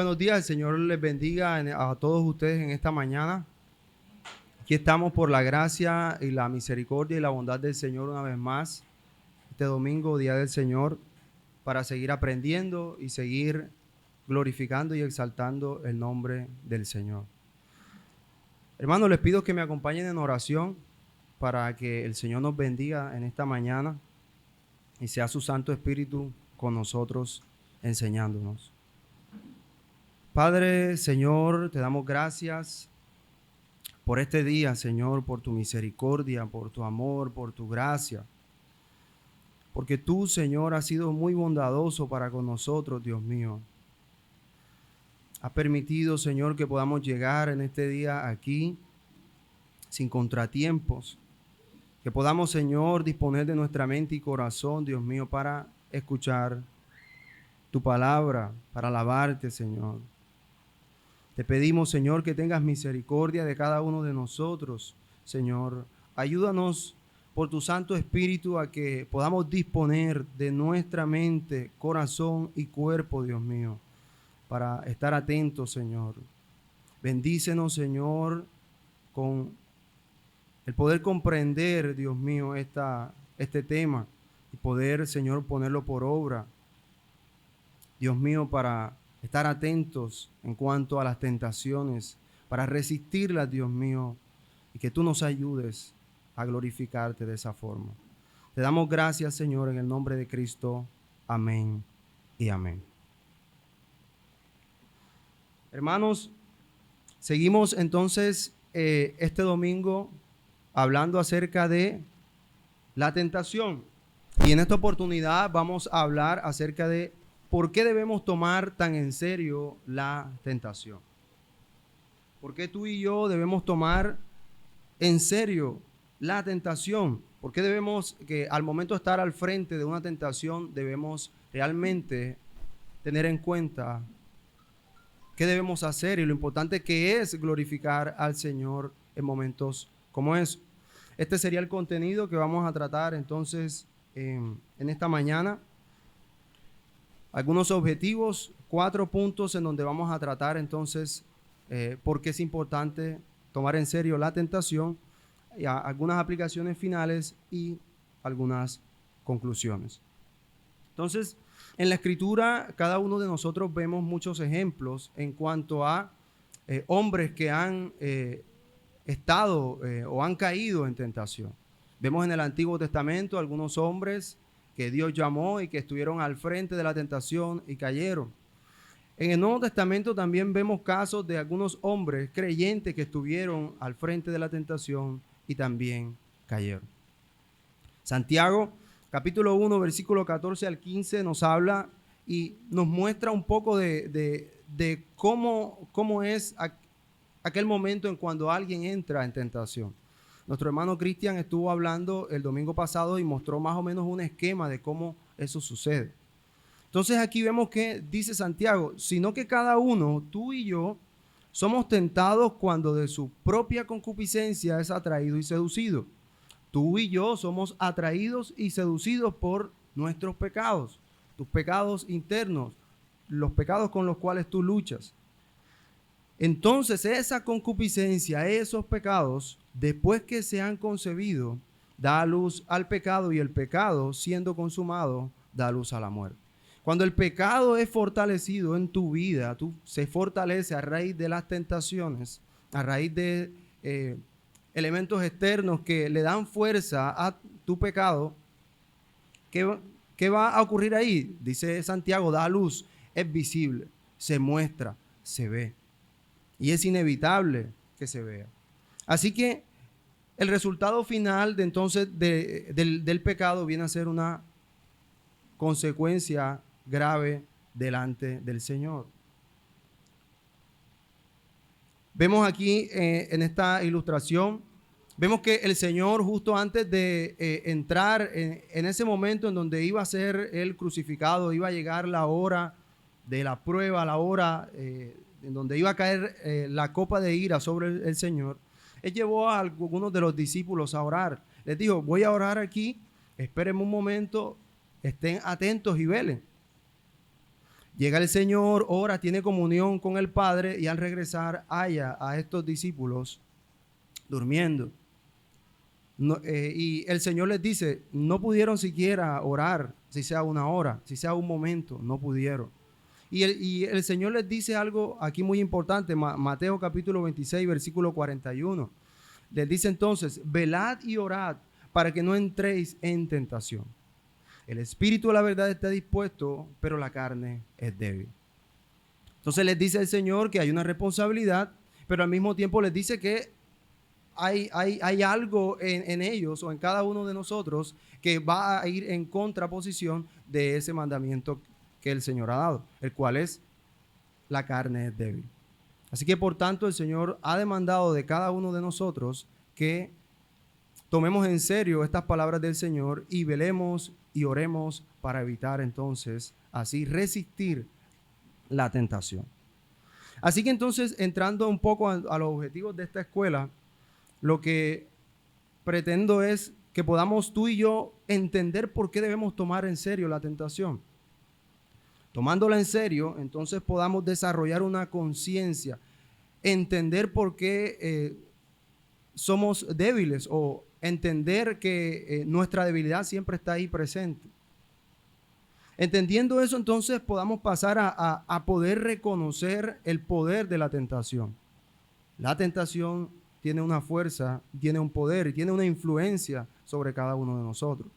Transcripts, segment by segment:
buenos días. El Señor les bendiga a todos ustedes en esta mañana. Aquí estamos por la gracia y la misericordia y la bondad del Señor una vez más. Este domingo, Día del Señor, para seguir aprendiendo y seguir glorificando y exaltando el nombre del Señor. Hermanos, les pido que me acompañen en oración para que el Señor nos bendiga en esta mañana y sea su Santo Espíritu con nosotros enseñándonos. Padre, Señor, te damos gracias por este día, Señor, por tu misericordia, por tu amor, por tu gracia. Porque tú, Señor, has sido muy bondadoso para con nosotros, Dios mío. Has permitido, Señor, que podamos llegar en este día aquí sin contratiempos. Que podamos, Señor, disponer de nuestra mente y corazón, Dios mío, para escuchar tu palabra, para alabarte, Señor. Te pedimos, Señor, que tengas misericordia de cada uno de nosotros, Señor. Ayúdanos por tu Santo Espíritu a que podamos disponer de nuestra mente, corazón y cuerpo, Dios mío, para estar atentos, Señor. Bendícenos, Señor, con el poder comprender, Dios mío, este tema y poder, Señor, ponerlo por obra. Dios mío, para estar atentos en cuanto a las tentaciones, para resistirlas, Dios mío, y que tú nos ayudes a glorificarte de esa forma. Te damos gracias, Señor, en el nombre de Cristo. Amén y amén. Hermanos, seguimos entonces este domingo hablando acerca de la tentación. Y en esta oportunidad vamos a hablar acerca de ¿por qué debemos tomar tan en serio la tentación? ¿Por qué tú y yo debemos tomar en serio la tentación? ¿Por qué debemos, que al momento de estar al frente de una tentación, debemos realmente tener en cuenta qué debemos hacer y lo importante que es glorificar al Señor en momentos como eso? Este sería el contenido que vamos a tratar entonces en esta mañana. Algunos objetivos, 4 puntos en donde vamos a tratar entonces por qué es importante tomar en serio la tentación, y algunas aplicaciones finales y algunas conclusiones. Entonces, en la Escritura, cada uno de nosotros vemos muchos ejemplos en cuanto a hombres que han estado o han caído en tentación. Vemos en el Antiguo Testamento algunos hombres que Dios llamó y que estuvieron al frente de la tentación y cayeron. En el Nuevo Testamento también vemos casos de algunos hombres creyentes que estuvieron al frente de la tentación y también cayeron. Santiago, capítulo 1, versículo 14 al 15, nos habla y nos muestra un poco de cómo es aquel momento en cuando alguien entra en tentación. Nuestro hermano Cristian estuvo hablando el domingo pasado y mostró más o menos un esquema de cómo eso sucede. Entonces aquí vemos que dice Santiago, sino que cada uno, tú y yo, somos tentados cuando de su propia concupiscencia es atraído y seducido. Tú y yo somos atraídos y seducidos por nuestros pecados, tus pecados internos, los pecados con los cuales tú luchas. Entonces esa concupiscencia, esos pecados, después que se han concebido, da luz al pecado y el pecado, siendo consumado, da luz a la muerte. Cuando el pecado es fortalecido en tu vida, se fortalece a raíz de las tentaciones, a raíz de elementos externos que le dan fuerza a tu pecado. ¿Qué va a ocurrir ahí? Dice Santiago, da luz, es visible, se muestra, se ve. Y es inevitable que se vea. Así que el resultado final de entonces del pecado viene a ser una consecuencia grave delante del Señor. Vemos aquí en esta ilustración, vemos que el Señor justo antes de entrar en ese momento en donde iba a ser él crucificado, iba a llegar la hora de la prueba, la hora en donde iba a caer la copa de ira sobre el Señor, él llevó a algunos de los discípulos a orar. Les dijo, voy a orar aquí, espérenme un momento, estén atentos y velen. Llega el Señor, ora, tiene comunión con el Padre y al regresar halla a estos discípulos durmiendo. Y el Señor les dice, no pudieron siquiera orar, si sea una hora, si sea un momento, no pudieron. Y el Señor les dice algo aquí muy importante, Mateo capítulo 26, versículo 41. Les dice entonces, velad y orad para que no entréis en tentación. El espíritu de la verdad está dispuesto, pero la carne es débil. Entonces les dice el Señor que hay una responsabilidad, pero al mismo tiempo les dice que hay algo en ellos o en cada uno de nosotros que va a ir en contraposición de ese mandamiento que el Señor ha dado, el cual es la carne es débil. Así que por tanto el Señor ha demandado de cada uno de nosotros que tomemos en serio estas palabras del Señor y velemos y oremos para evitar entonces así resistir la tentación. Así que entonces, entrando un poco a los objetivos de esta escuela, lo que pretendo es que podamos tú y yo entender por qué debemos tomar en serio la tentación. Tomándola en serio, entonces podamos desarrollar una conciencia, entender por qué somos débiles o entender que nuestra debilidad siempre está ahí presente. Entendiendo eso, entonces podamos pasar a poder reconocer el poder de la tentación. La tentación tiene una fuerza, tiene un poder y tiene una influencia sobre cada uno de nosotros.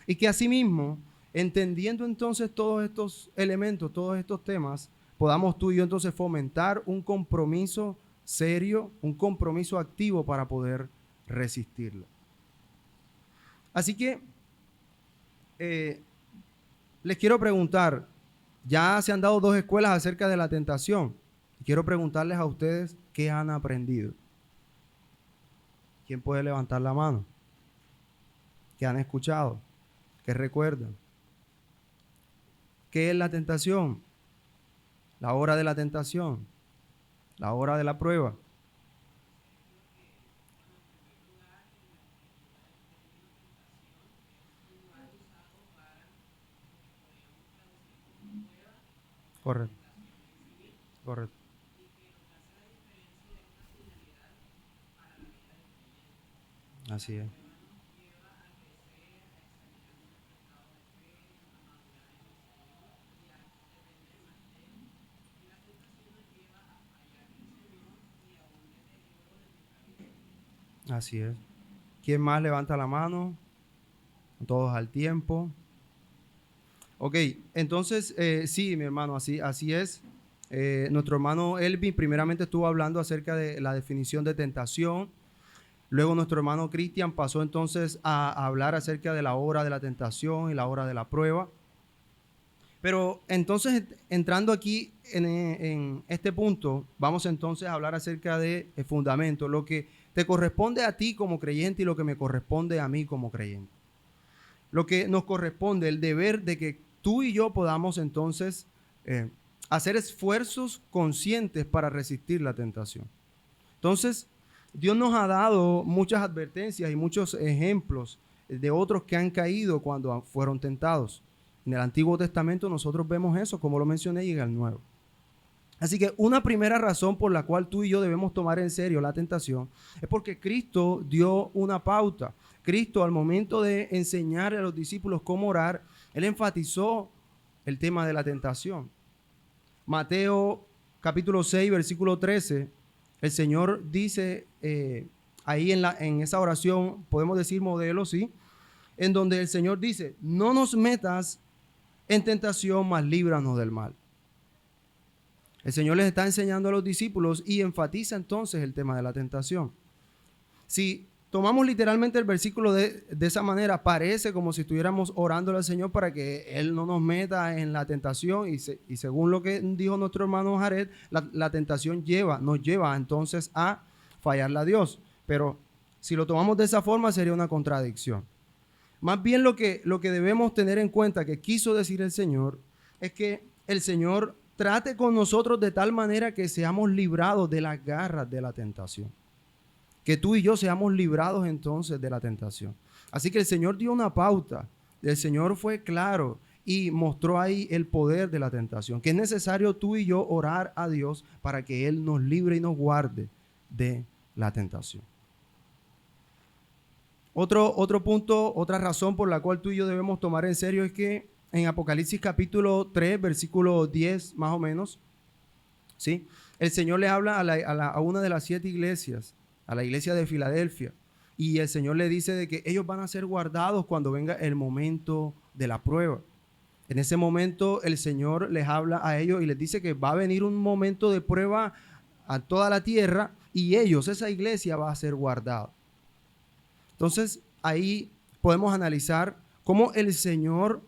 Y que asimismo, entendiendo entonces todos estos elementos, todos estos temas, podamos tú y yo entonces fomentar un compromiso serio, un compromiso activo para poder resistirlo. Así que les quiero preguntar, ya se han dado 2 escuelas acerca de la tentación. Quiero preguntarles a ustedes qué han aprendido. ¿Quién puede levantar la mano? ¿Qué han escuchado? ¿Qué recuerdan? ¿Qué es la tentación? La hora de la tentación, la hora de la prueba. Correcto, correcto. Así es. Así es. ¿Quién más levanta la mano? Todos al tiempo. Ok, entonces, sí, mi hermano, así es. Nuestro hermano Elvin primeramente estuvo hablando acerca de la definición de tentación. Luego nuestro hermano Cristian pasó entonces a hablar acerca de la hora de la tentación y la hora de la prueba. Pero entonces, entrando aquí en este punto, vamos entonces a hablar acerca del fundamento, lo que te corresponde a ti como creyente y lo que me corresponde a mí como creyente. Lo que nos corresponde, el deber de que tú y yo podamos entonces hacer esfuerzos conscientes para resistir la tentación. Entonces, Dios nos ha dado muchas advertencias y muchos ejemplos de otros que han caído cuando fueron tentados. En el Antiguo Testamento nosotros vemos eso, como lo mencioné, y en el Nuevo. Así que una primera razón por la cual tú y yo debemos tomar en serio la tentación es porque Cristo dio una pauta. Cristo, al momento de enseñar a los discípulos cómo orar, Él enfatizó el tema de la tentación. Mateo capítulo 6, versículo 13, el Señor dice ahí en esa oración, podemos decir modelo, ¿sí? En donde el Señor dice, no nos metas en tentación, mas líbranos del mal. El Señor les está enseñando a los discípulos y enfatiza entonces el tema de la tentación. Si tomamos literalmente el versículo de esa manera, parece como si estuviéramos orándole al Señor para que Él no nos meta en la tentación y según lo que dijo nuestro hermano Jared, la tentación nos lleva entonces a fallarle a Dios. Pero si lo tomamos de esa forma sería una contradicción. Más bien lo que debemos tener en cuenta que quiso decir el Señor es que el Señor trate con nosotros de tal manera que seamos librados de las garras de la tentación. Que tú y yo seamos librados entonces de la tentación. Así que el Señor dio una pauta. El Señor fue claro y mostró ahí el poder de la tentación, que es necesario tú y yo orar a Dios para que Él nos libre y nos guarde de la tentación. Otro punto, otra razón por la cual tú y yo debemos tomar en serio es que en Apocalipsis capítulo 3, versículo 10 más o menos, ¿sí? El Señor le habla a una de las 7 iglesias, a la iglesia de Filadelfia, y el Señor le dice de que ellos van a ser guardados cuando venga el momento de la prueba. En ese momento el Señor les habla a ellos y les dice que va a venir un momento de prueba a toda la tierra y ellos, esa iglesia, va a ser guardada. Entonces ahí podemos analizar cómo el Señor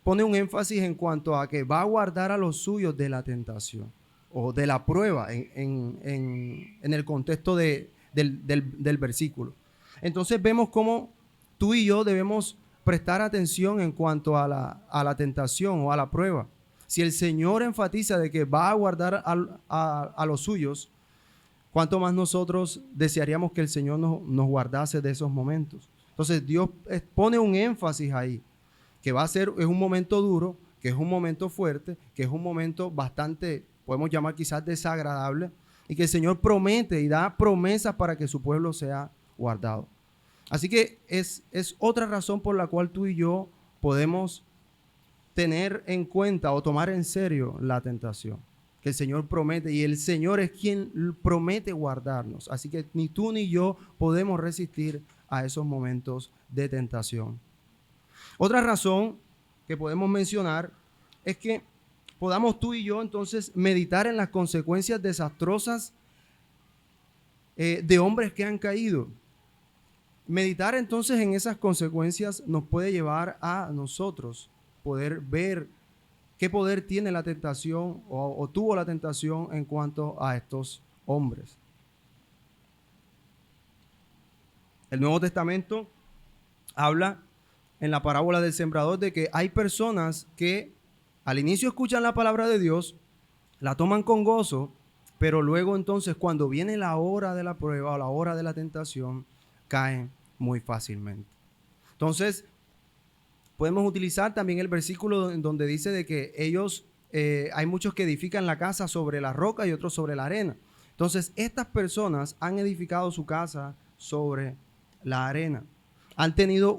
pone un énfasis en cuanto a que va a guardar a los suyos de la tentación o de la prueba en el contexto del versículo. Entonces vemos cómo tú y yo debemos prestar atención en cuanto a la tentación o a la prueba. Si el Señor enfatiza de que va a guardar a los suyos, ¿cuánto más nosotros desearíamos que el Señor nos guardase de esos momentos? Entonces Dios pone un énfasis ahí, que es un momento duro, que es un momento fuerte, que es un momento bastante, podemos llamar quizás desagradable, y que el Señor promete y da promesas para que su pueblo sea guardado. Así que es otra razón por la cual tú y yo podemos tener en cuenta o tomar en serio la tentación que el Señor promete, y el Señor es quien promete guardarnos. Así que ni tú ni yo podemos resistir a esos momentos de tentación. Otra razón que podemos mencionar es que podamos tú y yo entonces meditar en las consecuencias desastrosas de hombres que han caído. Meditar entonces en esas consecuencias nos puede llevar a nosotros poder ver qué poder tiene la tentación o tuvo la tentación en cuanto a estos hombres. El Nuevo Testamento habla en la parábola del sembrador de que hay personas que al inicio escuchan la palabra de Dios, la toman con gozo, pero luego entonces cuando viene la hora de la prueba o la hora de la tentación, caen muy fácilmente. Entonces, podemos utilizar también el versículo en donde dice de que ellos, hay muchos que edifican la casa sobre la roca y otros sobre la arena. Entonces, estas personas han edificado su casa sobre la arena. Han tenido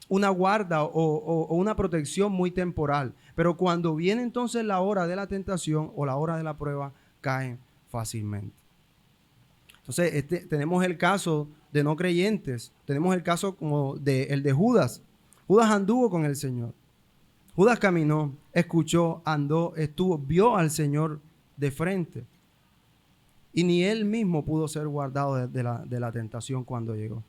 una guarda o una protección muy temporal. Pero cuando viene entonces la hora de la tentación o la hora de la prueba, caen fácilmente. Entonces, tenemos el caso de no creyentes. Tenemos el caso como el de Judas. Judas anduvo con el Señor. Judas caminó, escuchó, andó, vio al Señor de frente. Y ni él mismo pudo ser guardado de la tentación cuando llegó.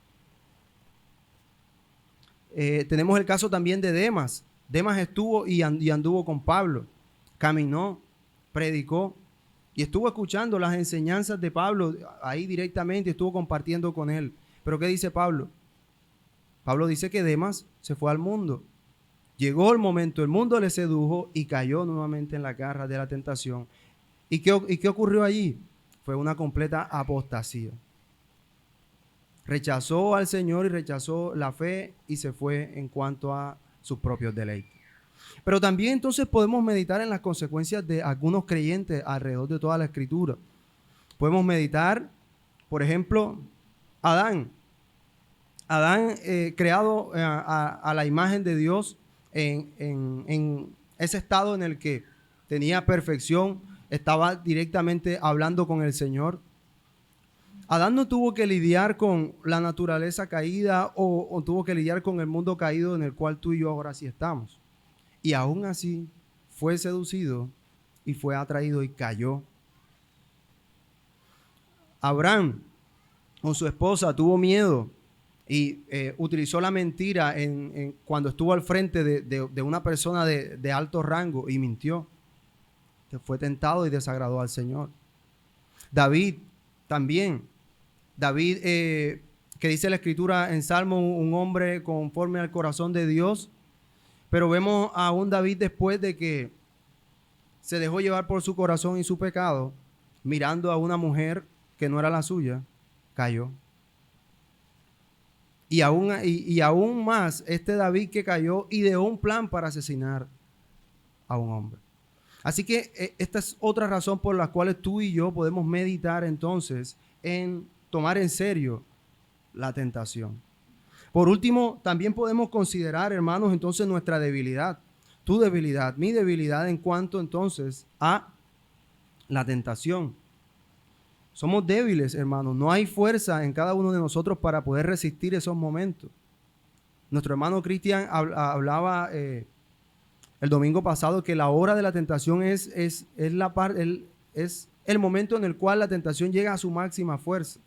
Tenemos el caso también de Demas. Demas estuvo y anduvo con Pablo. Caminó, predicó y estuvo escuchando las enseñanzas de Pablo ahí directamente, estuvo compartiendo con él. Pero ¿qué dice Pablo? Pablo dice que Demas se fue al mundo. Llegó el momento, el mundo le sedujo y cayó nuevamente en la garra de la tentación. ¿Y qué ocurrió allí? Fue una completa apostasía. Rechazó al Señor y rechazó la fe y se fue en cuanto a sus propios deleites. Pero también entonces podemos meditar en las consecuencias de algunos creyentes alrededor de toda la Escritura. Podemos meditar, por ejemplo, Adán. Adán, creado a la imagen de Dios en ese estado en el que tenía perfección, estaba directamente hablando con el Señor. Adán no tuvo que lidiar con la naturaleza caída o tuvo que lidiar con el mundo caído en el cual tú y yo ahora sí estamos. Y aún así fue seducido y fue atraído y cayó. Abraham con su esposa tuvo miedo y utilizó la mentira cuando estuvo al frente de una persona de alto rango y mintió. Fue tentado y desagradó al Señor. David también. David, que dice la Escritura en Salmo, un hombre conforme al corazón de Dios. Pero vemos a un David después de que se dejó llevar por su corazón y su pecado, mirando a una mujer que no era la suya, cayó. y aún más este David que cayó ideó un plan para asesinar a un hombre. Así que esta es otra razón por la cual tú y yo podemos meditar entonces en tomar en serio la tentación. Por último, también podemos considerar, hermanos, entonces nuestra debilidad, tu debilidad, mi debilidad en cuanto entonces a la tentación. Somos débiles, hermanos. No hay fuerza en cada uno de nosotros para poder resistir esos momentos. Nuestro hermano Cristian hablaba el domingo pasado que la hora de la tentación es el momento en el cual la tentación llega a su máxima fuerza.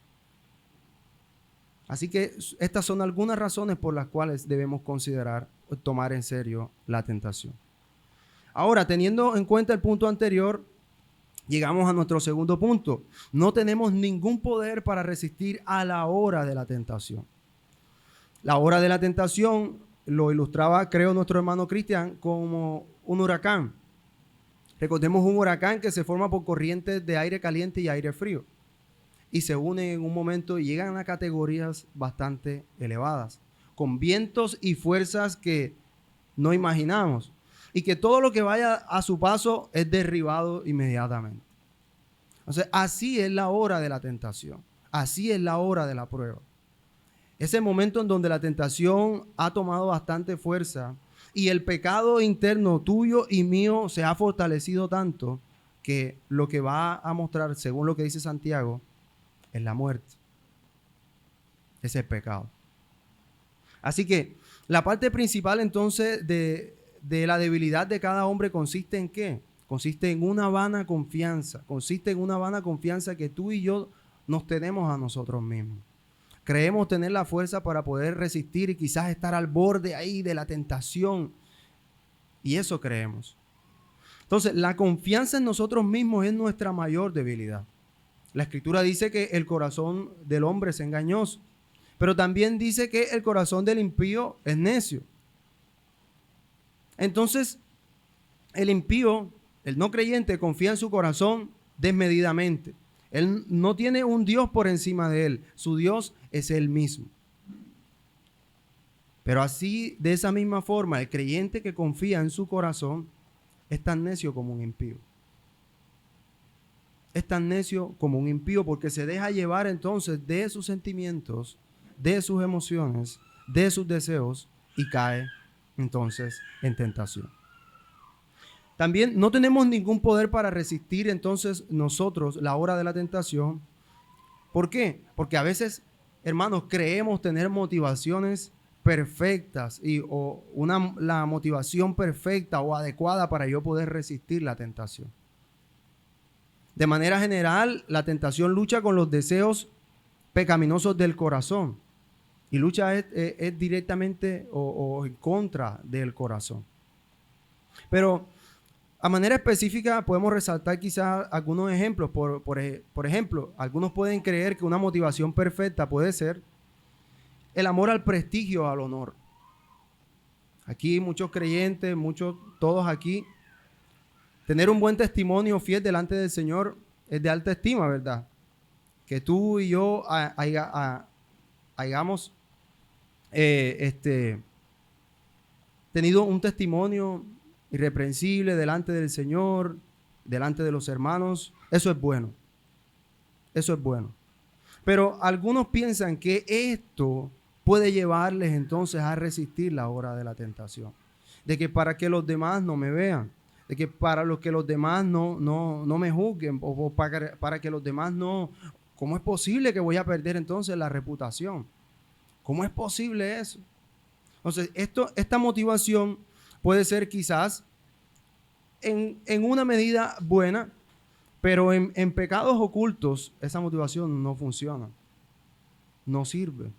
Así que estas son algunas razones por las cuales debemos considerar tomar en serio la tentación. Ahora, teniendo en cuenta el punto anterior, llegamos a nuestro segundo punto. No tenemos ningún poder para resistir a la hora de la tentación. La hora de la tentación lo ilustraba, creo, nuestro hermano Cristian como un huracán. Recordemos un huracán que se forma por corrientes de aire caliente y aire frío y se unen en un momento y llegan a categorías bastante elevadas, con vientos y fuerzas que no imaginamos, y que todo lo que vaya a su paso es derribado inmediatamente. Entonces, así es la hora de la tentación, así es la hora de la prueba. Ese momento en donde la tentación ha tomado bastante fuerza y el pecado interno tuyo y mío se ha fortalecido tanto que lo que va a mostrar, según lo que dice Santiago, es la muerte. Es el pecado. Así que la parte principal entonces de la debilidad de cada hombre consiste en ¿qué? Consiste en una vana confianza. Consiste en una vana confianza que tú y yo nos tenemos a nosotros mismos. Creemos tener la fuerza para poder resistir y quizás estar al borde ahí de la tentación. Y eso creemos. Entonces, la confianza en nosotros mismos es nuestra mayor debilidad. La Escritura dice que el corazón del hombre es engañoso, pero también dice que el corazón del impío es necio. Entonces, el impío, el no creyente, confía en su corazón desmedidamente. Él no tiene un Dios por encima de él. Su Dios es él mismo. Pero así, de esa misma forma, el creyente que confía en su corazón es tan necio como un impío. Es tan necio como un impío porque se deja llevar entonces de sus sentimientos, de sus emociones, de sus deseos y cae entonces en tentación. También no tenemos ningún poder para resistir entonces nosotros la hora de la tentación. ¿Por qué? Porque a veces, hermanos, creemos tener motivaciones perfectas o la motivación perfecta o adecuada para yo poder resistir la tentación. De manera general, la tentación lucha con los deseos pecaminosos del corazón y lucha es directamente o en contra del corazón. Pero a manera específica podemos resaltar quizás algunos ejemplos. Por ejemplo, algunos pueden creer que una motivación perfecta puede ser el amor al prestigio, al honor. Aquí muchos creyentes, todos aquí, tener un buen testimonio fiel delante del Señor es de alta estima, ¿verdad? Que tú y yo hayamos tenido un testimonio irreprensible delante del Señor, delante de los hermanos, eso es bueno. Eso es bueno. Pero algunos piensan que esto puede llevarles entonces a resistir la hora de la tentación. De que para que los demás no me vean, de que para los que los demás no me juzguen, o para que los demás no... ¿Cómo es posible que voy a perder entonces la reputación? ¿Cómo es posible eso? Entonces, esta motivación puede ser quizás en una medida buena, pero en pecados ocultos esa motivación no funciona, no sirve.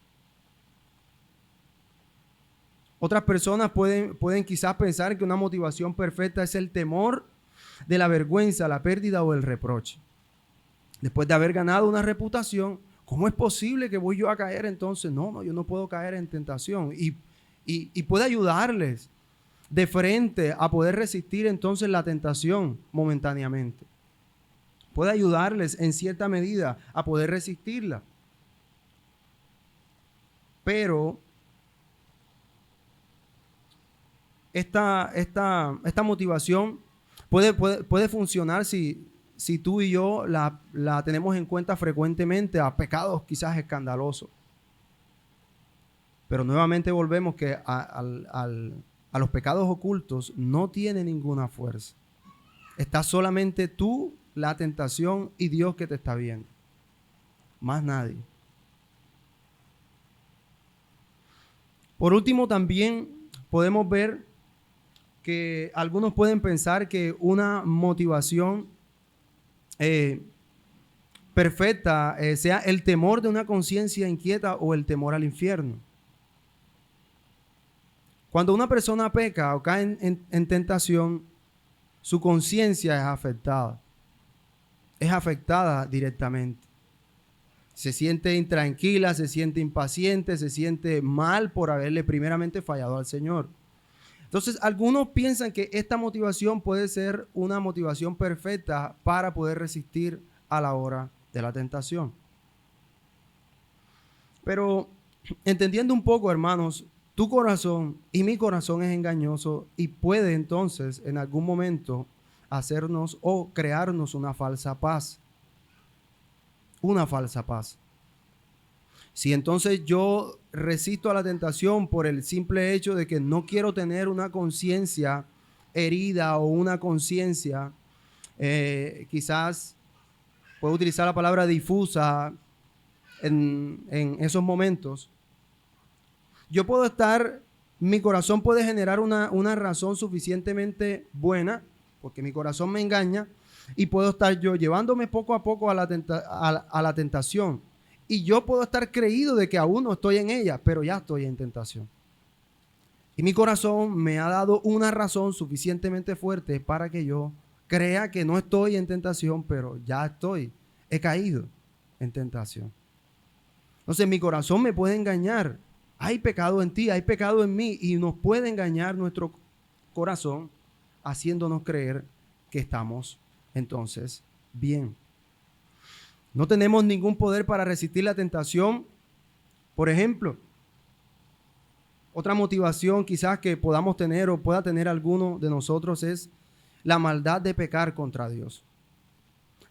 Otras personas pueden quizás pensar que una motivación perfecta es el temor de la vergüenza, la pérdida o el reproche. Después de haber ganado una reputación, ¿cómo es posible que voy yo a caer entonces? No, yo no puedo caer en tentación. Y puede ayudarles de frente a poder resistir entonces la tentación momentáneamente. Puede ayudarles en cierta medida a poder resistirla. Pero esta motivación puede funcionar si tú y yo la tenemos en cuenta frecuentemente a pecados quizás escandalosos. Pero nuevamente volvemos que a los pecados ocultos no tiene ninguna fuerza. Está solamente tú, la tentación y Dios que te está viendo. Más nadie. Por último, también podemos ver que algunos pueden pensar que una motivación perfecta sea el temor de una conciencia inquieta o el temor al infierno. Cuando una persona peca o cae en tentación, su conciencia es afectada. Es afectada directamente. Se siente intranquila, se siente impaciente, se siente mal por haberle primeramente fallado al Señor. Entonces, algunos piensan que esta motivación puede ser una motivación perfecta para poder resistir a la hora de la tentación. Pero entendiendo un poco, hermanos, tu corazón y mi corazón es engañoso y puede entonces en algún momento hacernos o crearnos una falsa paz. Una falsa paz. Si entonces yo resisto a la tentación por el simple hecho de que no quiero tener una conciencia herida o una conciencia, quizás puedo utilizar la palabra difusa en esos momentos, yo puedo estar, mi corazón puede generar una razón suficientemente buena, porque mi corazón me engaña, y puedo estar yo llevándome poco a poco a la tentación. Y yo puedo estar creído de que aún no estoy en ella, pero ya estoy en tentación. Y mi corazón me ha dado una razón suficientemente fuerte para que yo crea que no estoy en tentación, pero ya he caído en tentación. Entonces mi corazón me puede engañar. Hay pecado en ti, hay pecado en mí, y nos puede engañar nuestro corazón haciéndonos creer que estamos entonces bien. No tenemos ningún poder para resistir la tentación. Por ejemplo, otra motivación quizás que podamos tener o pueda tener alguno de nosotros es la maldad de pecar contra Dios.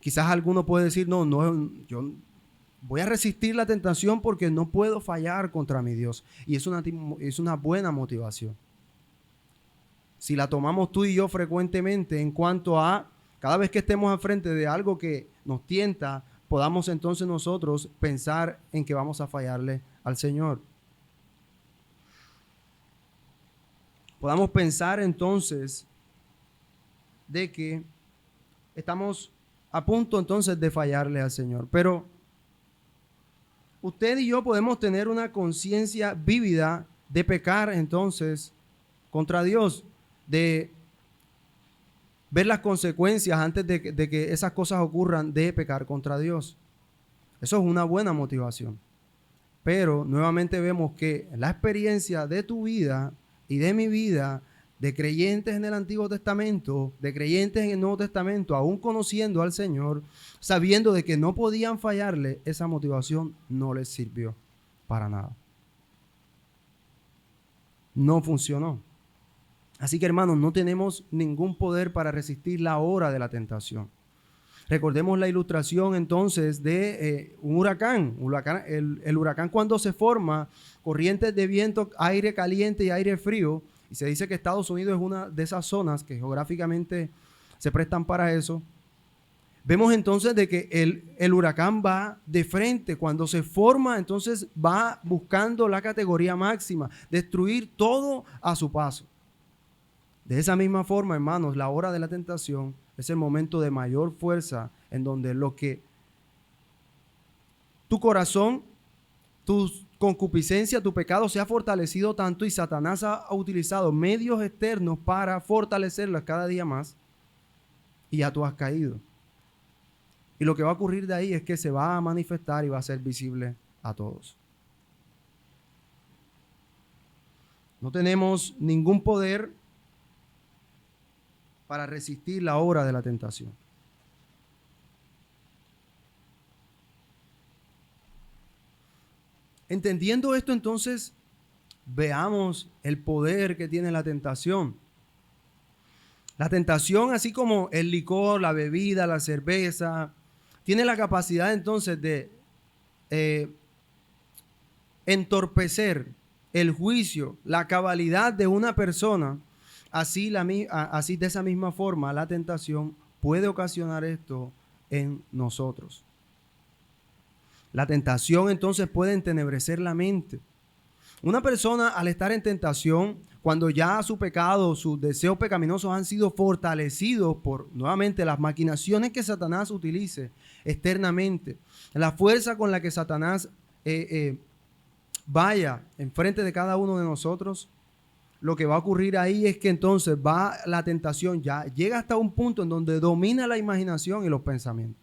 Quizás alguno puede decir, no, yo voy a resistir la tentación porque no puedo fallar contra mi Dios. Y es una buena motivación. Si la tomamos tú y yo frecuentemente en cuanto a cada vez que estemos al frente de algo que nos tienta, podamos entonces nosotros pensar en que vamos a fallarle al Señor. Podamos pensar entonces de que estamos a punto entonces de fallarle al Señor. Pero usted y yo podemos tener una conciencia vívida de pecar entonces contra Dios, de ver las consecuencias antes de que esas cosas ocurran, de pecar contra Dios. Eso es una buena motivación. Pero nuevamente vemos que la experiencia de tu vida y de mi vida, de creyentes en el Antiguo Testamento, de creyentes en el Nuevo Testamento, aún conociendo al Señor, sabiendo de que no podían fallarle, esa motivación no les sirvió para nada. No funcionó. Así que, hermanos, no tenemos ningún poder para resistir la hora de la tentación. Recordemos la ilustración entonces de un huracán. El huracán, cuando se forma, corrientes de viento, aire caliente y aire frío, y se dice que Estados Unidos es una de esas zonas que geográficamente se prestan para eso. Vemos entonces de que el huracán va de frente. Cuando se forma, entonces va buscando la categoría máxima, destruir todo a su paso. De esa misma forma, hermanos, la hora de la tentación es el momento de mayor fuerza, en donde lo que tu corazón, tu concupiscencia, tu pecado se ha fortalecido tanto, y Satanás ha utilizado medios externos para fortalecerlas cada día más, y ya tú has caído. Y lo que va a ocurrir de ahí es que se va a manifestar y va a ser visible a todos. No tenemos ningún poder para resistir la hora de la tentación. Entendiendo esto, entonces, veamos el poder que tiene la tentación. La tentación, así como el licor, la bebida, la cerveza, tiene la capacidad entonces de entorpecer el juicio, la cabalidad de una persona. Así de esa misma forma, la tentación puede ocasionar esto en nosotros. La tentación entonces puede entenebrecer la mente. Una persona al estar en tentación, cuando ya su pecado, sus deseos pecaminosos han sido fortalecidos por nuevamente las maquinaciones que Satanás utilice externamente, la fuerza con la que Satanás vaya enfrente de cada uno de nosotros, lo que va a ocurrir ahí es que entonces la tentación ya llega hasta un punto en donde domina la imaginación y los pensamientos.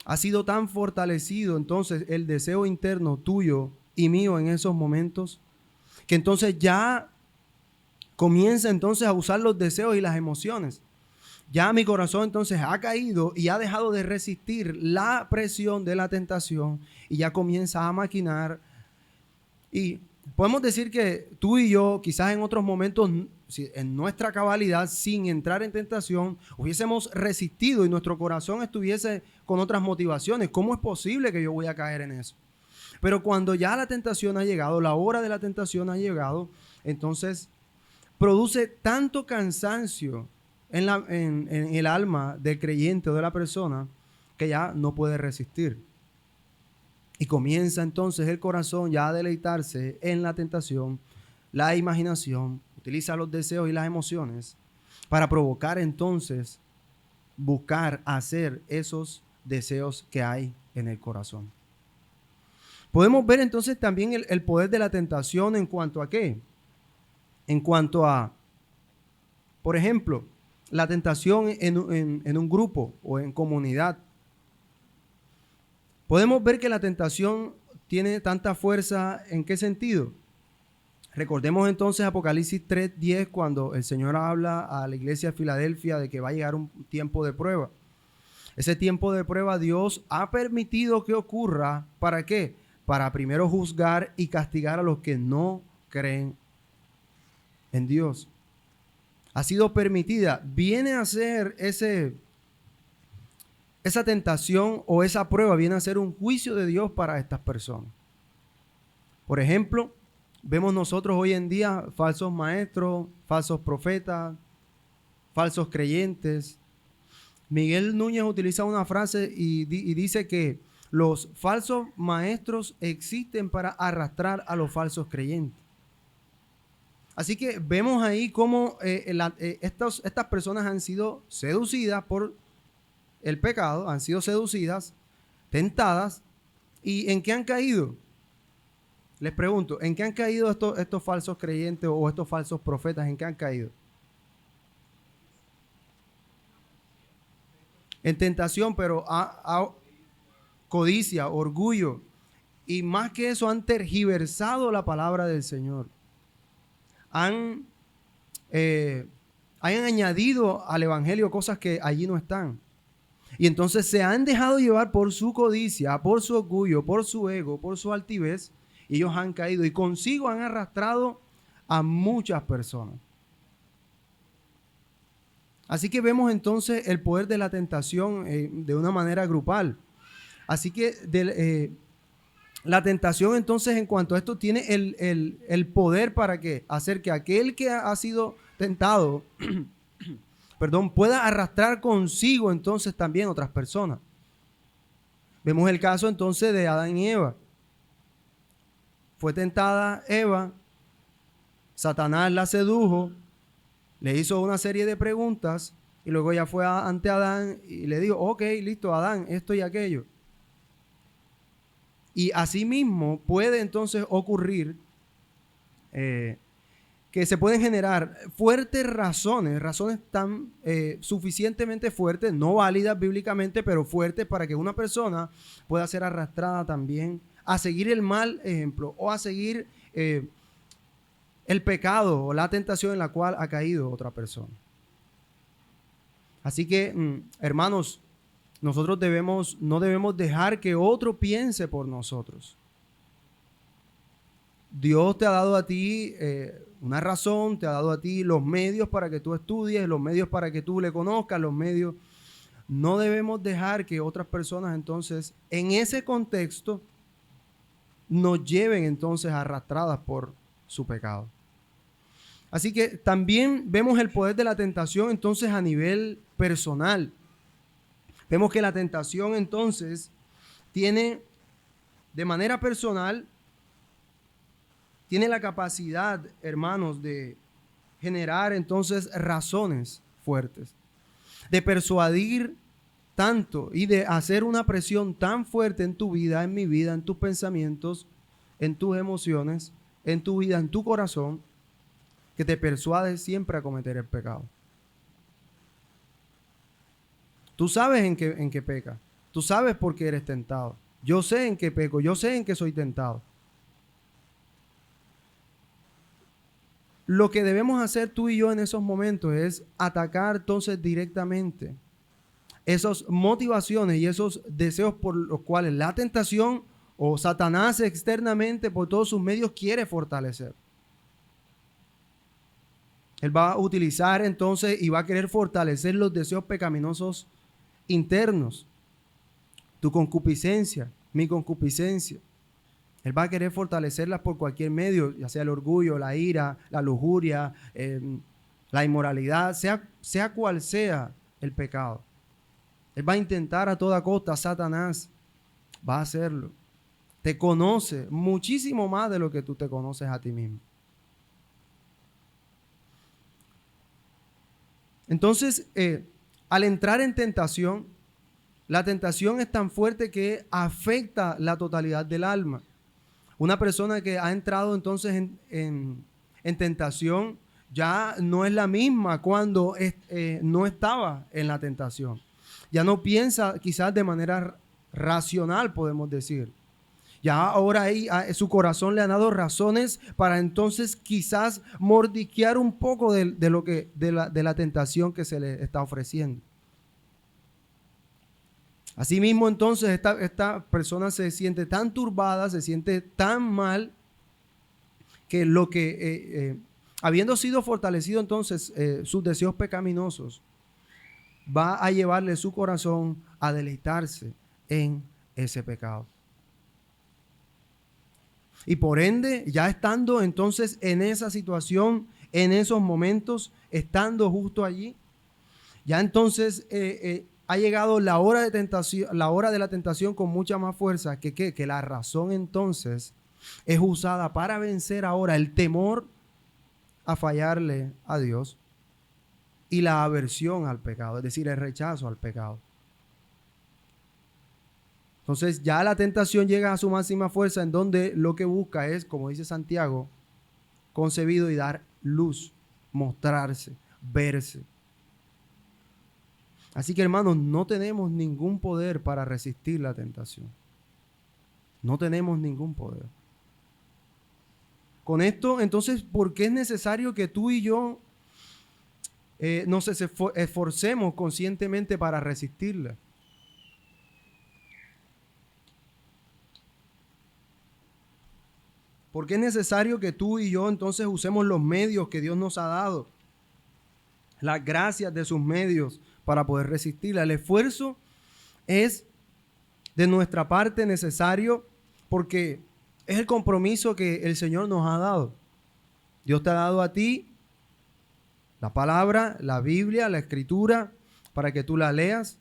Ha sido tan fortalecido entonces el deseo interno tuyo y mío en esos momentos, que entonces ya comienza entonces a usar los deseos y las emociones. Ya mi corazón entonces ha caído y ha dejado de resistir la presión de la tentación y ya comienza a maquinar. Y podemos decir que tú y yo, quizás en otros momentos, en nuestra cabalidad, sin entrar en tentación, hubiésemos resistido y nuestro corazón estuviese con otras motivaciones. ¿Cómo es posible que yo voy a caer en eso? Pero cuando ya la tentación ha llegado, la hora de la tentación ha llegado, entonces produce tanto cansancio en el alma del creyente o de la persona que ya no puede resistir. Y comienza entonces el corazón ya a deleitarse en la tentación, la imaginación, utiliza los deseos y las emociones para provocar entonces, buscar hacer esos deseos que hay en el corazón. Podemos ver entonces también el poder de la tentación en cuanto a ¿qué? En cuanto a, por ejemplo, la tentación en un grupo o en comunidad. Podemos ver que la tentación tiene tanta fuerza, ¿en qué sentido? Recordemos entonces Apocalipsis 3:10, cuando el Señor habla a la iglesia de Filadelfia de que va a llegar un tiempo de prueba. Ese tiempo de prueba Dios ha permitido que ocurra, ¿para qué? Para primero juzgar y castigar a los que no creen en Dios. Ha sido permitida, viene a ser esa tentación o esa prueba, viene a ser un juicio de Dios para estas personas. Por ejemplo, vemos nosotros hoy en día falsos maestros, falsos profetas, falsos creyentes. Miguel Núñez utiliza una frase y dice que los falsos maestros existen para arrastrar a los falsos creyentes. Así que vemos ahí cómo estas personas han sido seducidas por el pecado, han sido seducidas, tentadas. ¿Y en qué han caído? Les pregunto, ¿en qué han caído estos falsos creyentes o estos falsos profetas? ¿En qué han caído? En tentación, pero a codicia, orgullo. Y más que eso, han tergiversado la palabra del Señor. Han añadido al evangelio cosas que allí no están. Y entonces se han dejado llevar por su codicia, por su orgullo, por su ego, por su altivez, y ellos han caído y consigo han arrastrado a muchas personas. Así que vemos entonces el poder de la tentación de una manera grupal. Así que la tentación entonces en cuanto a esto tiene el poder para que hacer que aquel que ha sido tentado pueda arrastrar consigo entonces también otras personas. Vemos el caso entonces de Adán y Eva. Fue tentada Eva, Satanás la sedujo, le hizo una serie de preguntas y luego ella fue ante Adán y le dijo, ok, listo, Adán, esto y aquello. Y asimismo puede entonces ocurrir que se pueden generar fuertes razones tan suficientemente fuertes, no válidas bíblicamente, pero fuertes para que una persona pueda ser arrastrada también a seguir el mal ejemplo o a seguir el pecado o la tentación en la cual ha caído otra persona. Así que, hermanos, nosotros no debemos dejar que otro piense por nosotros. Dios te ha dado a ti una razón, te ha dado a ti los medios para que tú estudies, los medios para que tú le conozcas, los medios. No debemos dejar que otras personas entonces, en ese contexto, nos lleven entonces arrastradas por su pecado. Así que también vemos el poder de la tentación entonces a nivel personal. Vemos que la tentación entonces tiene de manera personal, tiene la capacidad, hermanos, de generar entonces razones fuertes, de persuadir tanto y de hacer una presión tan fuerte en tu vida, en mi vida, en tus pensamientos, en tus emociones, en tu vida, en tu corazón, que te persuade siempre a cometer el pecado. Tú sabes en qué pecas. Tú sabes por qué eres tentado. Yo sé en qué peco. Yo sé en qué soy tentado. Lo que debemos hacer tú y yo en esos momentos es atacar entonces directamente esas motivaciones y esos deseos por los cuales la tentación o Satanás externamente por todos sus medios quiere fortalecer. Él va a utilizar entonces y va a querer fortalecer los deseos pecaminosos internos. Tu concupiscencia, mi concupiscencia. Él va a querer fortalecerlas por cualquier medio, ya sea el orgullo, la ira, la lujuria, la inmoralidad, sea cual sea el pecado. Él va a intentar a toda costa, Satanás va a hacerlo. Te conoce muchísimo más de lo que tú te conoces a ti mismo. Entonces, al entrar en tentación, la tentación es tan fuerte que afecta la totalidad del alma. Una persona que ha entrado entonces en tentación ya no es la misma cuando no estaba en la tentación. Ya no piensa quizás de manera racional, podemos decir. Ya ahora su corazón le ha dado razones para entonces quizás mordisquear un poco de la tentación que se le está ofreciendo. Asimismo, entonces, esta persona se siente tan turbada, se siente tan mal, que habiendo sido fortalecido entonces sus deseos pecaminosos, va a llevarle su corazón a deleitarse en ese pecado. Y por ende, ya estando entonces en esa situación, en esos momentos, estando justo allí, ya entonces ha llegado la hora de tentación, la hora de la tentación con mucha más fuerza que la razón entonces es usada para vencer ahora el temor a fallarle a Dios y la aversión al pecado, es decir, el rechazo al pecado. Entonces ya la tentación llega a su máxima fuerza en donde lo que busca es, como dice Santiago, concebido y dar luz, mostrarse, verse. Así que, hermanos, no tenemos ningún poder para resistir la tentación. No tenemos ningún poder. Con esto, entonces, ¿por qué es necesario que tú y yo nos esforcemos conscientemente para resistirla? ¿Por qué es necesario que tú y yo entonces usemos los medios que Dios nos ha dado? Las gracias de sus medios para poder resistirla. El esfuerzo es de nuestra parte necesario porque es el compromiso que el Señor nos ha dado. Dios te ha dado a ti la palabra, la Biblia, la Escritura, para que tú la leas.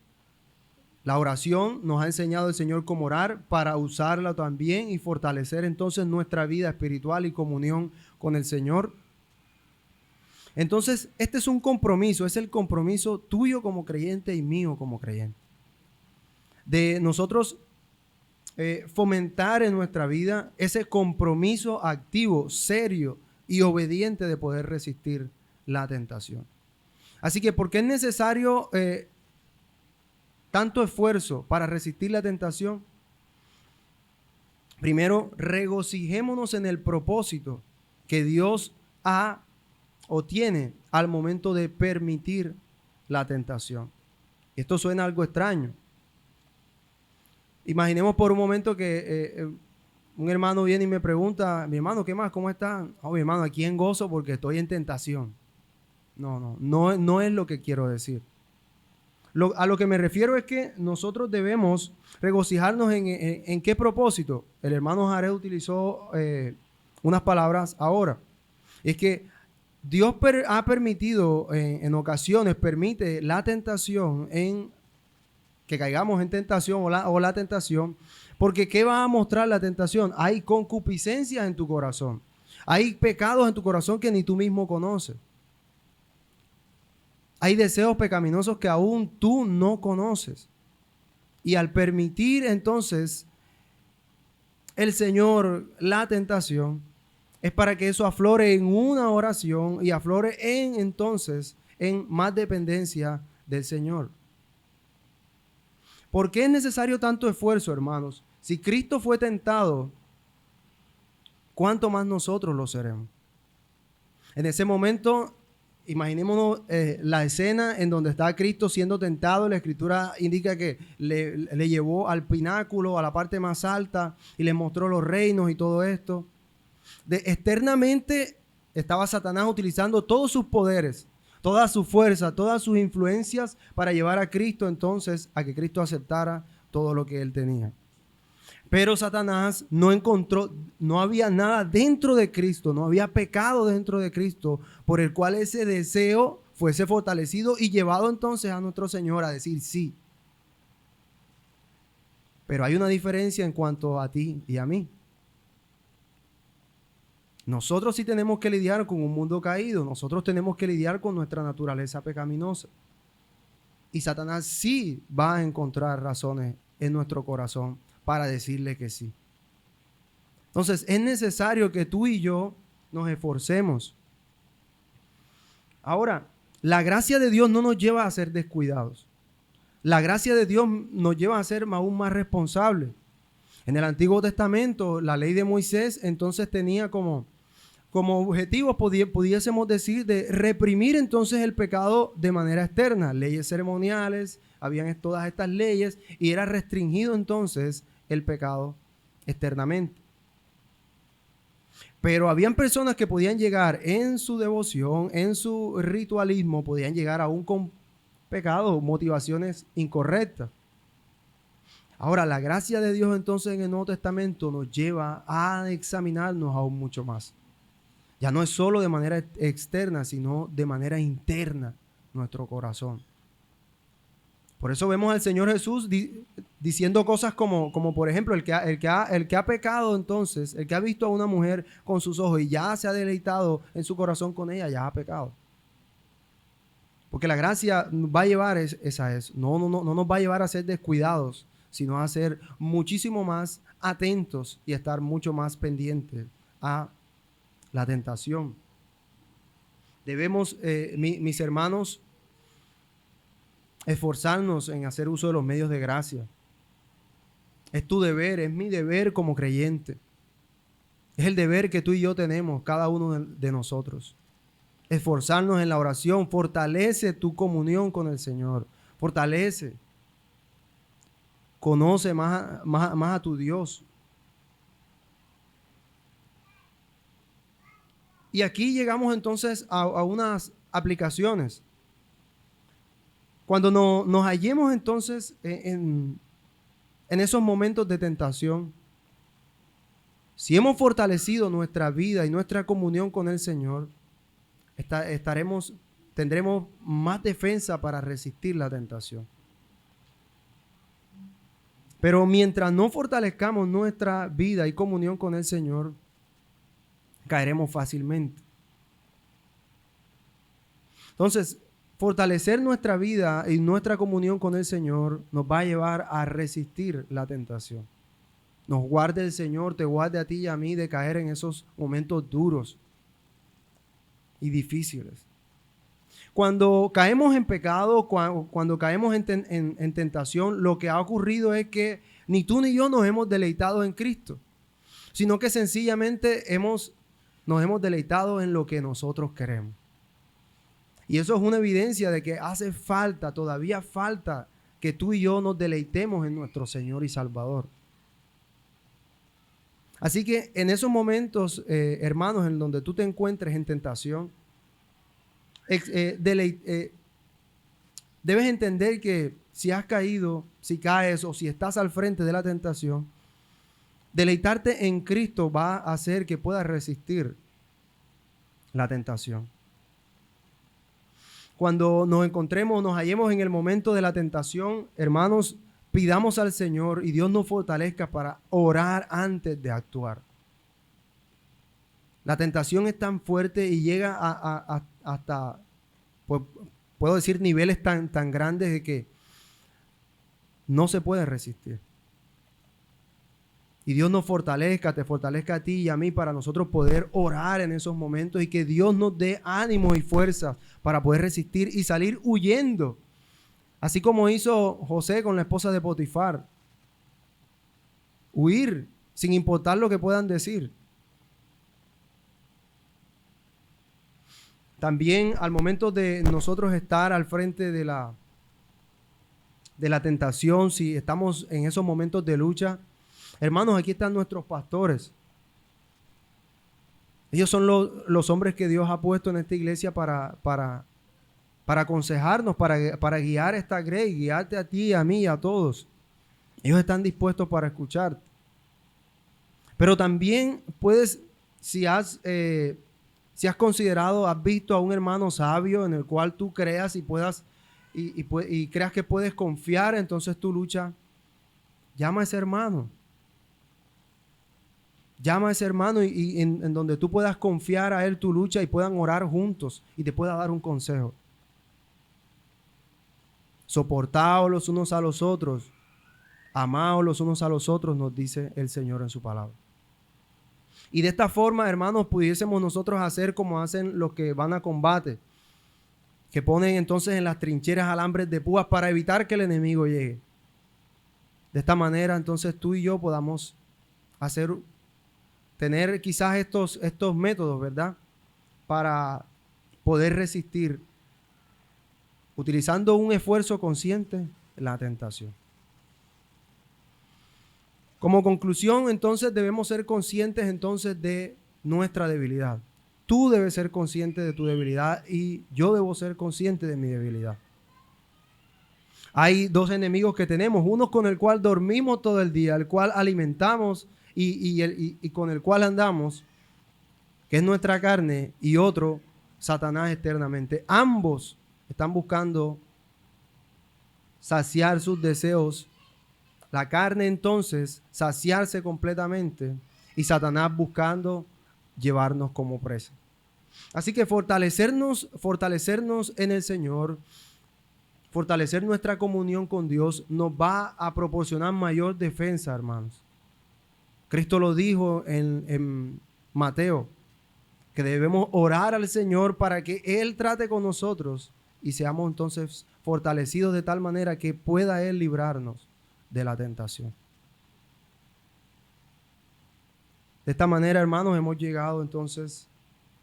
La oración nos ha enseñado el Señor cómo orar para usarla también y fortalecer entonces nuestra vida espiritual y comunión con el Señor. Entonces, este es un compromiso, es el compromiso tuyo como creyente y mío como creyente. De nosotros fomentar en nuestra vida ese compromiso activo, serio y obediente de poder resistir la tentación. Así que, ¿por qué es necesario tanto esfuerzo para resistir la tentación? Primero, regocijémonos en el propósito que Dios ha o tiene al momento de permitir la tentación. Esto suena algo extraño, Imaginemos por un momento que un hermano viene y me pregunta, mi hermano, ¿qué más? ¿Cómo está? Oh, mi hermano, aquí en gozo porque estoy en tentación. No es lo que quiero decir. A lo que me refiero es que nosotros debemos regocijarnos en qué propósito. El hermano Jared utilizó unas palabras ahora. Es que Dios ha permitido, en ocasiones, permite la tentación, que caigamos en tentación o la tentación, porque ¿qué va a mostrar la tentación? Hay concupiscencias en tu corazón. Hay pecados en tu corazón que ni tú mismo conoces. Hay deseos pecaminosos que aún tú no conoces. Y al permitir entonces el Señor la tentación, es para que eso aflore en una oración y aflore entonces en más dependencia del Señor. ¿Por qué es necesario tanto esfuerzo, hermanos? Si Cristo fue tentado, ¿cuánto más nosotros lo seremos? En ese momento, imaginémonos la escena en donde está Cristo siendo tentado. La Escritura indica que le llevó al pináculo, a la parte más alta, y le mostró los reinos y todo esto. Externamente estaba Satanás utilizando todos sus poderes, toda su fuerza, todas sus influencias para llevar a Cristo entonces a que Cristo aceptara todo lo que él tenía. Pero Satanás no encontró, no había nada dentro de Cristo, no había pecado dentro de Cristo por el cual ese deseo fuese fortalecido y llevado entonces a nuestro Señor a decir sí. Pero hay una diferencia en cuanto a ti y a mí. Nosotros sí tenemos que lidiar con un mundo caído, nosotros tenemos que lidiar con nuestra naturaleza pecaminosa. Y Satanás sí va a encontrar razones en nuestro corazón para decirle que sí. Entonces es necesario que tú y yo nos esforcemos. Ahora, la gracia de Dios no nos lleva a ser descuidados. La gracia de Dios nos lleva a ser aún más responsables. En el Antiguo Testamento, la ley de Moisés entonces tenía como objetivo, pudiésemos decir, de reprimir entonces el pecado de manera externa. Leyes ceremoniales, habían todas estas leyes y era restringido entonces el pecado externamente. Pero habían personas que podían llegar en su devoción, en su ritualismo, podían llegar aún con pecados, motivaciones incorrectas. Ahora, la gracia de Dios entonces en el Nuevo Testamento nos lleva a examinarnos aún mucho más. Ya no es solo de manera externa, sino de manera interna nuestro corazón. Por eso vemos al Señor Jesús diciendo cosas como por ejemplo, el que ha pecado entonces, el que ha visto a una mujer con sus ojos y ya se ha deleitado en su corazón con ella, ya ha pecado. Porque la gracia va a llevar no nos va a llevar a ser descuidados, sino a ser muchísimo más atentos y estar mucho más pendientes a la tentación. Debemos, mis hermanos, esforzarnos en hacer uso de los medios de gracia. Es tu deber, es mi deber como creyente. Es el deber que tú y yo tenemos, cada uno de nosotros. Esforzarnos en la oración, fortalece tu comunión con el Señor, fortalece. Conoce más a tu Dios. Y aquí llegamos entonces a unas aplicaciones. Cuando nos hallemos entonces en esos momentos de tentación, si hemos fortalecido nuestra vida y nuestra comunión con el Señor, tendremos más defensa para resistir la tentación. Pero mientras no fortalezcamos nuestra vida y comunión con el Señor, caeremos fácilmente. Entonces, fortalecer nuestra vida y nuestra comunión con el Señor nos va a llevar a resistir la tentación. Nos guarde el Señor, te guarde a ti y a mí de caer en esos momentos duros y difíciles. Cuando caemos en pecado, cuando caemos en tentación, lo que ha ocurrido es que ni tú ni yo nos hemos deleitado en Cristo, sino que sencillamente nos hemos deleitado en lo que nosotros queremos. Y eso es una evidencia de que todavía falta que tú y yo nos deleitemos en nuestro Señor y Salvador. Así que en esos momentos, hermanos, en donde tú te encuentres en tentación, debes entender que si has caído, si caes o si estás al frente de la tentación, deleitarte en Cristo va a hacer que puedas resistir la tentación. Cuando nos encontremos, nos hallemos en el momento de la tentación, hermanos, pidamos al Señor y Dios nos fortalezca para orar antes de actuar. La tentación es tan fuerte y llega hasta, pues, puedo decir, niveles tan grandes de que no se puede resistir. Y Dios nos fortalezca, te fortalezca a ti y a mí para nosotros poder orar en esos momentos y que Dios nos dé ánimo y fuerza para poder resistir y salir huyendo. Así como hizo José con la esposa de Potifar. Huir sin importar lo que puedan decir. También al momento de nosotros estar al frente de la tentación, si estamos en esos momentos de lucha, hermanos, aquí están nuestros pastores. Ellos son los hombres que Dios ha puesto en esta iglesia para aconsejarnos, para guiar esta grey, guiarte a ti, a mí, a todos. Ellos están dispuestos para escucharte. Pero también puedes, si has considerado, has visto a un hermano sabio en el cual tú creas y puedas y creas que puedes confiar, entonces tu lucha, llama a ese hermano. Llama a ese hermano y en donde tú puedas confiar a él tu lucha y puedan orar juntos y te pueda dar un consejo. Soportaos los unos a los otros, amaos los unos a los otros, nos dice el Señor en su palabra. Y de esta forma, hermanos, pudiésemos nosotros hacer como hacen los que van a combate, que ponen entonces en las trincheras alambres de púas para evitar que el enemigo llegue. De esta manera, entonces tú y yo podamos tener quizás estos métodos, ¿verdad? Para poder resistir, utilizando un esfuerzo consciente, la tentación. Como conclusión, entonces, debemos ser conscientes entonces de nuestra debilidad. Tú debes ser consciente de tu debilidad y yo debo ser consciente de mi debilidad. Hay dos enemigos que tenemos, uno con el cual dormimos todo el día, el cual alimentamos y con el cual andamos, que es nuestra carne, y otro, Satanás eternamente. Ambos están buscando saciar sus deseos. La carne entonces saciarse completamente y Satanás buscando llevarnos como presa. Así que fortalecernos en el Señor, fortalecer nuestra comunión con Dios nos va a proporcionar mayor defensa, hermanos. Cristo lo dijo en Mateo, que debemos orar al Señor para que Él trate con nosotros y seamos entonces fortalecidos de tal manera que pueda Él librarnos de la tentación. De esta manera, hermanos, hemos llegado entonces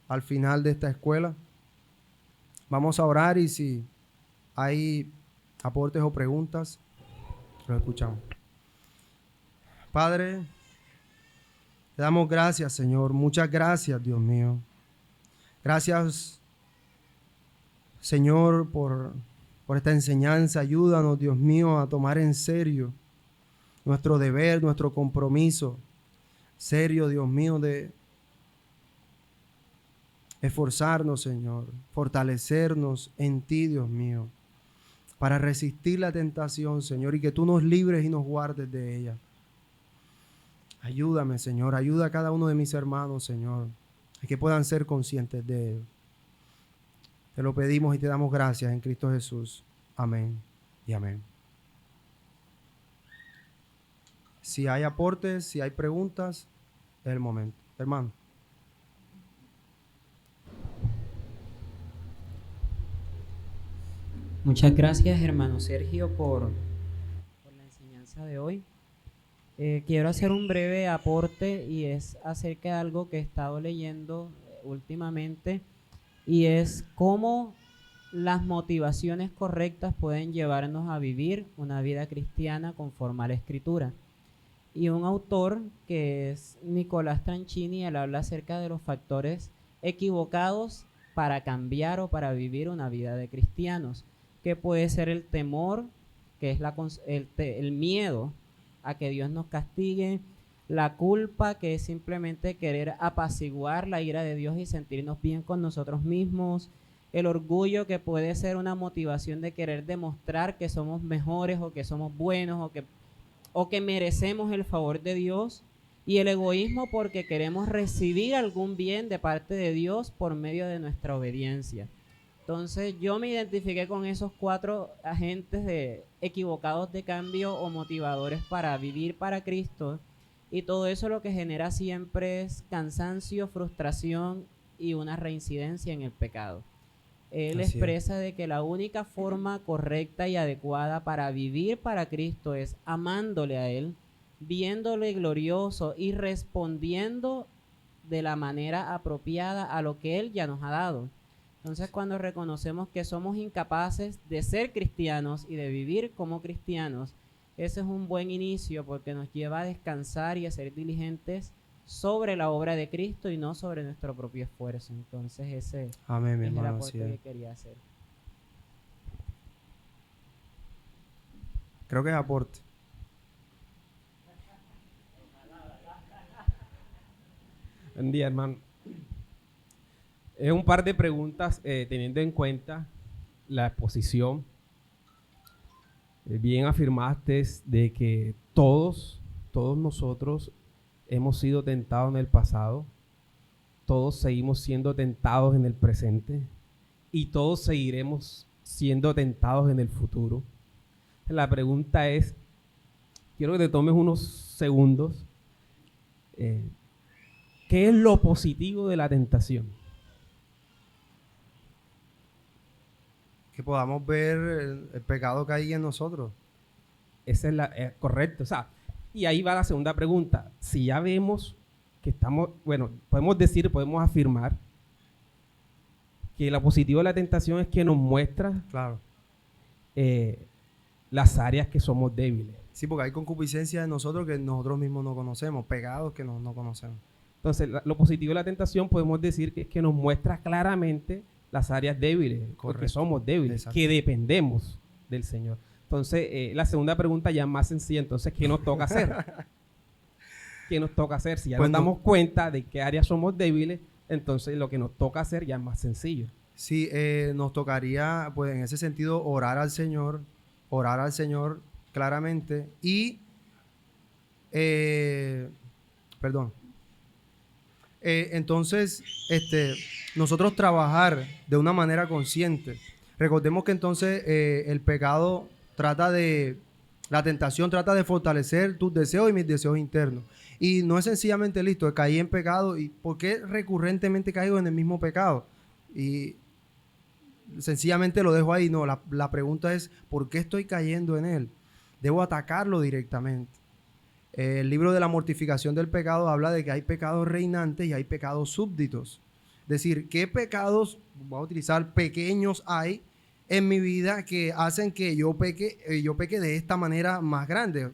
al final de esta escuela. Vamos a orar y si hay aportes o preguntas, los escuchamos. Padre, te damos gracias, Señor. Muchas gracias, Dios mío. Gracias, Señor, por esta enseñanza. Ayúdanos, Dios mío, a tomar en serio nuestro deber, nuestro compromiso. Serio, Dios mío, de esforzarnos, Señor. Fortalecernos en ti, Dios mío, para resistir la tentación, Señor, y que tú nos libres y nos guardes de ella. Ayúdame, Señor. Ayuda a cada uno de mis hermanos, Señor, a que puedan ser conscientes de ello. Te lo pedimos y te damos gracias en Cristo Jesús. Amén y amén. Si hay aportes, si hay preguntas, es el momento. Hermano. Muchas gracias, hermano Sergio, por la enseñanza de hoy. Quiero hacer un breve aporte y es acerca de algo que he estado leyendo últimamente y es cómo las motivaciones correctas pueden llevarnos a vivir una vida cristiana conforme a la Escritura. Y un autor que es Nicolás Tranchini, él habla acerca de los factores equivocados para cambiar o para vivir una vida de cristianos, que puede ser el temor, que es el miedo a que Dios nos castigue, la culpa, que es simplemente querer apaciguar la ira de Dios y sentirnos bien con nosotros mismos, el orgullo, que puede ser una motivación de querer demostrar que somos mejores o que somos buenos o que merecemos el favor de Dios, y el egoísmo, porque queremos recibir algún bien de parte de Dios por medio de nuestra obediencia. Entonces yo me identifiqué con esos 4 agentes equivocados de cambio o motivadores para vivir para Cristo, y todo eso lo que genera siempre es cansancio, frustración y una reincidencia en el pecado. Él expresa de que la única forma correcta y adecuada para vivir para Cristo es amándole a Él, viéndole glorioso y respondiendo de la manera apropiada a lo que Él ya nos ha dado. Entonces, cuando reconocemos que somos incapaces de ser cristianos y de vivir como cristianos, ese es un buen inicio, porque nos lleva a descansar y a ser diligentes sobre la obra de Cristo y no sobre nuestro propio esfuerzo. Entonces ese Amén, mi es el hermano, aporte así que es. quería hacer. Creo que es aporte. Buen día, hermano. Es un par de preguntas teniendo en cuenta la exposición. Bien afirmaste de que todos nosotros hemos sido tentados en el pasado, todos seguimos siendo tentados en el presente y todos seguiremos siendo tentados en el futuro. La pregunta es, quiero que te tomes unos segundos, ¿qué es lo positivo de la tentación? Que podamos ver el pecado que hay en nosotros. Esa es la correcto. O sea, y ahí va la segunda pregunta. Si ya vemos que estamos, bueno, podemos afirmar que lo positivo de la tentación es que nos muestra Claro. las áreas que somos débiles. Sí, porque hay concupiscencia en nosotros que nosotros mismos no conocemos, pecados que no conocemos. Entonces, lo positivo de la tentación podemos decir que es que nos muestra claramente las áreas débiles, porque somos débiles, Exacto. que dependemos del Señor. Entonces, la segunda pregunta ya es más sencilla. Entonces, ¿qué nos toca hacer? ¿Qué nos toca hacer? Si ya Pues nos damos cuenta de qué áreas somos débiles, entonces lo que nos toca hacer ya es más sencillo. Sí, nos tocaría, pues en ese sentido, orar al Señor claramente y, entonces, nosotros trabajar de una manera consciente. Recordemos que entonces el pecado la tentación trata de fortalecer tus deseos y mis deseos internos. Y no es sencillamente listo, caí en pecado y ¿por qué recurrentemente caigo en el mismo pecado? Y sencillamente lo dejo ahí. No, la pregunta es, ¿por qué estoy cayendo en él? Debo atacarlo directamente. El libro de la mortificación del pecado habla de que hay pecados reinantes y hay pecados súbditos. Es decir, ¿qué pecados, voy a utilizar, pequeños hay en mi vida que hacen que yo peque de esta manera más grande?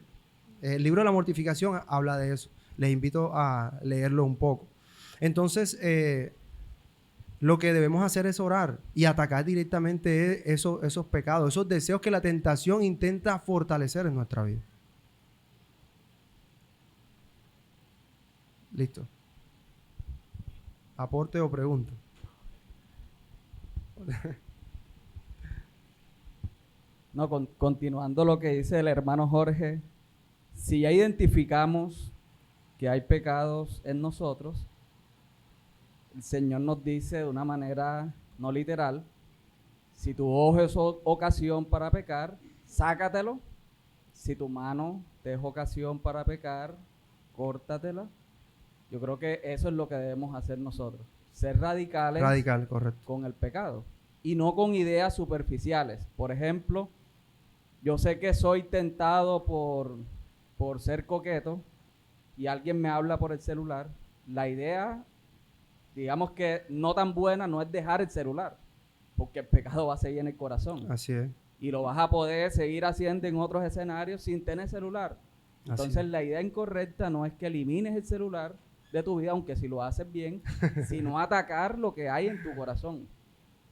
El libro de la mortificación habla de eso. Les invito a leerlo un poco. Entonces, lo que debemos hacer es orar y atacar directamente esos pecados, esos deseos que la tentación intenta fortalecer en nuestra vida. Listo. ¿Aporte o pregunta? No, continuando lo que dice el hermano Jorge, si ya identificamos que hay pecados en nosotros, el Señor nos dice de una manera no literal, si tu ojo es ocasión para pecar, sácatelo. Si tu mano te es ocasión para pecar, córtatela. Yo creo que eso es lo que debemos hacer nosotros, ser radicales Correcto. con el pecado y no con ideas superficiales. Por ejemplo, yo sé que soy tentado por ser coqueto y alguien me habla por el celular. La idea, digamos que no tan buena, no es dejar el celular, porque el pecado va a seguir en el corazón. Así es. Y lo vas a poder seguir haciendo en otros escenarios sin tener celular. Así Entonces es. la idea incorrecta no es que elimines el celular de tu vida, aunque si lo haces bien, sino atacar lo que hay en tu corazón.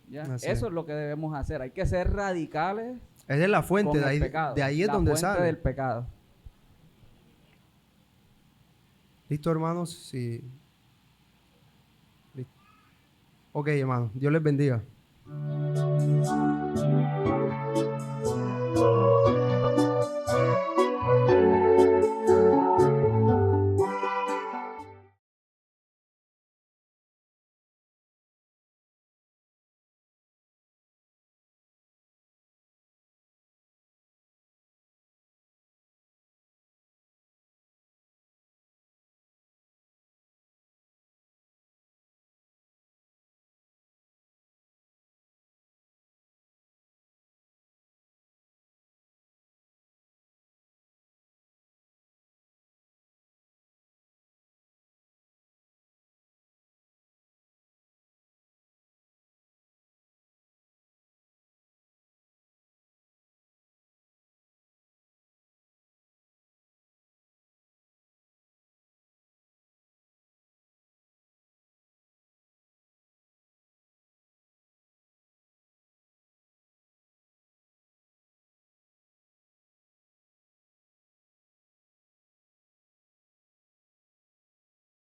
¿Ya? Así Eso es. es lo que debemos hacer. Hay que ser radicales Esa es la fuente, con de el ahí, pecado. de ahí es la donde fuente sale. del pecado. ¿Listo, hermanos? Sí. Listo. Ok, hermanos. Dios les bendiga.